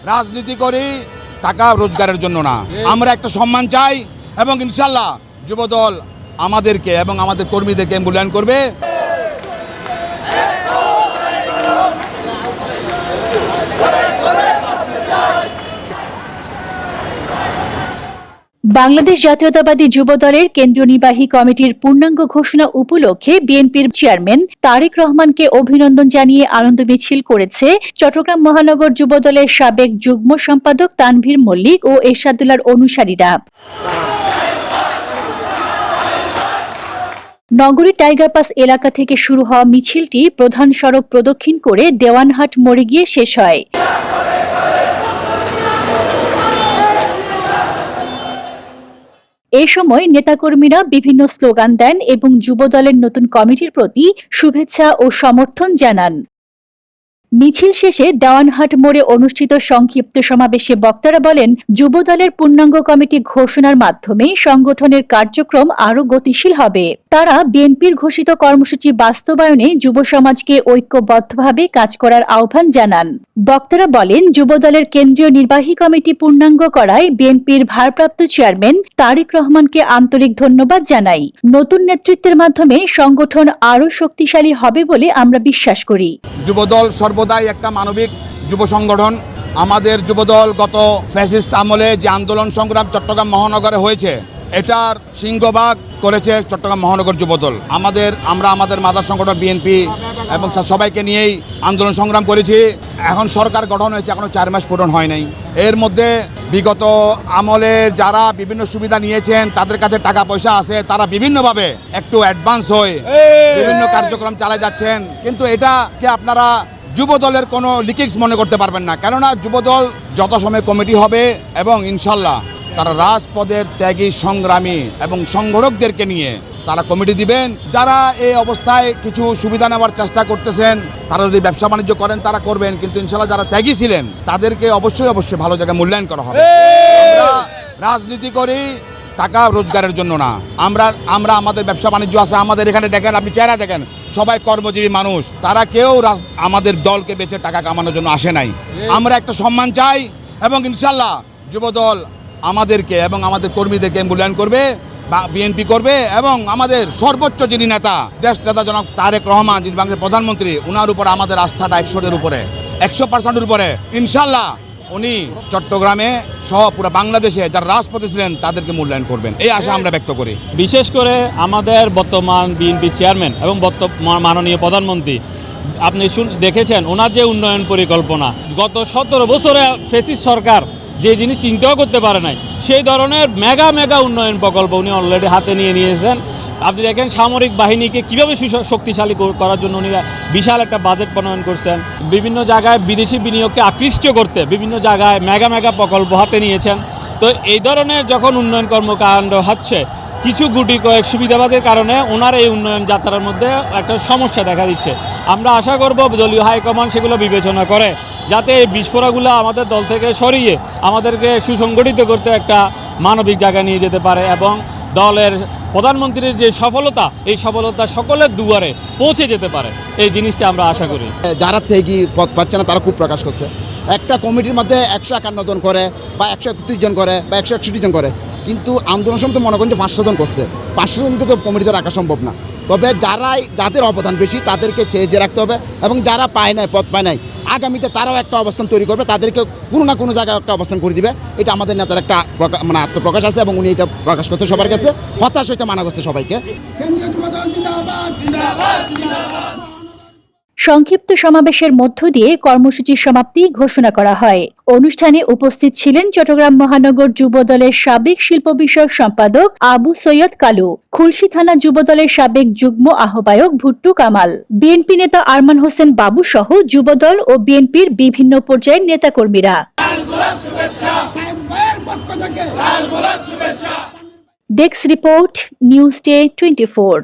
রাজনীতি করি টাকা রোজগারের জন্য না, আমরা একটা সম্মান চাই এবং ইনশাল্লাহ যুবদল আমাদেরকে এবং আমাদের কর্মীদেরকে মূল্যায়ন করবে। বাংলাদেশ জাতীয়তাবাদী যুবদলের কেন্দ্রীয় নির্বাহী কমিটির পূর্ণাঙ্গ ঘোষণা উপলক্ষে বিএনপির চেয়ারম্যান তারেক রহমানকে অভিনন্দন জানিয়ে আনন্দ মিছিল করেছে চট্টগ্রাম মহানগর যুবদলের সাবেক যুগ্ম সম্পাদক তানভীর মল্লিক ও এরশাদুল্লাহর অনুসারীরা। নগরীর টাইগার পাস এলাকা থেকে শুরু হওয়া মিছিলটি প্রধান সড়ক প্রদক্ষিণ করে দেওয়ানহাট মোড়ে গিয়ে শেষ হয়। এ সময় নেতাকর্মীরা বিভিন্ন স্লোগান দেন এবং যুবদলের নতুন কমিটির প্রতি শুভেচ্ছা ও সমর্থন জানান। মিছিল শেষে দেওয়ানহাট মোড়ে অনুষ্ঠিত সংক্ষিপ্ত সমাবেশে বক্তারা বলেন, যুবদলের পূর্ণাঙ্গ কমিটি ঘোষণার মাধ্যমে সংগঠনের কার্যক্রম আরও গতিশীল হবে। তারা বিএনপির ঘোষিত কর্মসূচি বাস্তবায়নে যুব সমাজকে ঐক্যবদ্ধভাবে কাজ করার আহ্বান জানান। বক্তারা বলেন, যুবদলের কেন্দ্রীয় নির্বাহী কমিটি পূর্ণাঙ্গ করায় বিএনপির ভারপ্রাপ্ত চেয়ারম্যান তারেক রহমানকে আন্তরিক ধন্যবাদ জানাই। নতুন নেতৃত্বের মাধ্যমে সংগঠন আরও শক্তিশালী হবে বলে আমরা বিশ্বাস করি। যুবদল সর্বদাই একটা মানবিক যুব সংগঠন। আমাদের যুবদল গত ফ্যাসিস্ট আমলে যে আন্দোলন সংগ্রাম চট্টগ্রাম মহানগরে হয়েছে, এটার সিংহভাগ করেছে চট্টগ্রাম মহানগর যুবদল। আমরা আমাদের মাদার সংগঠন বিএনপি এবং সবাইকে নিয়েই আন্দোলন সংগ্রাম করেছি। এখন সরকার গঠন হয়েছে, এখনো 4 মাস পূরণ হয় নাই। এর মধ্যে বিগত আমলে যারা বিভিন্ন সুবিধা নিয়েছেন, তাদের কাছে টাকা পয়সা আছে, তারা বিভিন্নভাবে একটু অ্যাডভান্স হয়ে বিভিন্ন কার্যক্রম চালিয়ে যাচ্ছেন। কিন্তু এটাকে আপনারা যুবদলের কোনো লিকিংস মনে করতে পারবেন না, কেননা যুবদল যত সময় কমিটি হবে এবং ইনশাল্লাহ তারা রাজপথের ত্যাগী সংগ্রামী এবং সংগঠকদেরকে নিয়ে তারা কমিটি দিবেন। যারা এই অবস্থায় কিছু সুবিধা নেওয়ার চেষ্টা করতেছেন, তারা যদি ব্যবসা বাণিজ্য করেন তারা করবেন, কিন্তু ইনশাল্লাহ যারা ত্যাগী ছিলেন তাদেরকে অবশ্যই ভালো জায়গায় মূল্যায়ন করা হবে। আমরা রাজনীতি করি টাকা রোজগারের জন্য না, আমরা আমাদের ব্যবসা বাণিজ্য আছে। আমাদের এখানে দেখেন, আপনি চেহারা দেখেন, সবাই কর্মজীবী মানুষ। তারা কেউ আমাদের দলকে বেচে টাকা কামানোর জন্য আসে নাই। আমরা একটা সম্মান চাই এবং ইনশাল্লাহ যুবদল আমাদেরকে এবং আমাদের কর্মীদেরকে মূল্যায়ন করবে, বিএনপি করবে। এবং আমাদের সর্বোচ্চ যিনি নেতা, দেশ নেতা জনক তারেক রহমান, যিনি বাংলাদেশের প্রধানমন্ত্রী, ওনার উপর আমাদের আস্থাটা 100% উপরে। ইনশাল্লাহ উনি চট্টগ্রামে সহ পুরো বাংলাদেশে যারা রাজপথে ছিলেন তাদেরকে মূল্যায়ন করবেন, এই আশা আমরা ব্যক্ত করি। বিশেষ করে আমাদের বর্তমান বিএনপি চেয়ারম্যান এবং মাননীয় প্রধানমন্ত্রী, আপনি দেখেছেন ওনার যে উন্নয়ন পরিকল্পনা, গত 17 বছরে ফ্যাসিস্ট সরকার যে জিনিস চিন্তাও করতে পারে নাই, সেই ধরনের মেগা উন্নয়ন প্রকল্প উনি অলরেডি হাতে নিয়েছেন। আপনি দেখেন সামরিক বাহিনীকে কীভাবে শক্তিশালী করার জন্য উনি বিশাল একটা বাজেট প্রণয়ন করছেন। বিভিন্ন জায়গায় বিদেশি বিনিয়োগকে আকৃষ্ট করতে বিভিন্ন জায়গায় মেগা প্রকল্প হাতে নিয়েছেন। তো এই ধরনের যখন উন্নয়ন কর্মকাণ্ড হচ্ছে, কিছু গুটি কয়েক সুবিধাবাদের কারণে ওনার এই উন্নয়ন যাত্রার মধ্যে একটা সমস্যা দেখা দিচ্ছে। আমরা আশা করব দলীয় হাইকমান্ড সেগুলো বিবেচনা করে যাতে এই বিস্ফোরকগুলো আমাদের দল থেকে সরিয়ে আমাদেরকে সুসংগঠিত করতে একটা মানবিক জায়গায় নিয়ে যেতে পারে এবং দলের প্রধানমন্ত্রীর যে সফলতা, এই সফলতা সকলের দুয়ারে পৌঁছে যেতে পারে, এই জিনিসটা আমরা আশা করি। যারা থেকে পদ পাচ্ছে না তারা খুব প্রকাশ করছে। একটা কমিটির মধ্যে 151 জন করে বা 131 জন করে বা 161 জন করে, কিন্তু আন্দোলন সময় মনে করেন যে 500 জন করছে। 500 জনকে তো কমিটিতে রাখা সম্ভব না। তবে যাদের অবদান বেশি তাদেরকে চেয়ে রাখতে হবে এবং যারা পায় নাই, পদ পায় নাই, আগামীতে তারাও একটা অবস্থান তৈরি করবে, তাদেরকে কোনো না কোনো জায়গায় একটা অবস্থান করে দিবে। এটা আমাদের নেতার একটা আত্মপ্রকাশ আছে এবং উনি এটা প্রকাশ করতে সবার কাছে হতাশ হইতে মানা করছে সবাইকে। সংক্ষিপ্ত সমাবেশের মধ্য দিয়ে কর্মসূচির সমাপ্তি ঘোষণা করা হয়। অনুষ্ঠানে উপস্থিত ছিলেন চট্টগ্রাম মহানগর যুবদলের সাবেক শিল্প বিষয়ক সম্পাদক আবু সৈয়দ কালু, খুলশী থানা যুবদলের সাবেক যুগ্ম আহ্বায়ক ভুট্টু কামাল, বিএনপি নেতা আরমান হোসেন বাবু সহ যুবদল ও বিএনপির বিভিন্ন পর্যায়ের নেতাকর্মীরা। Desk report, news day 24।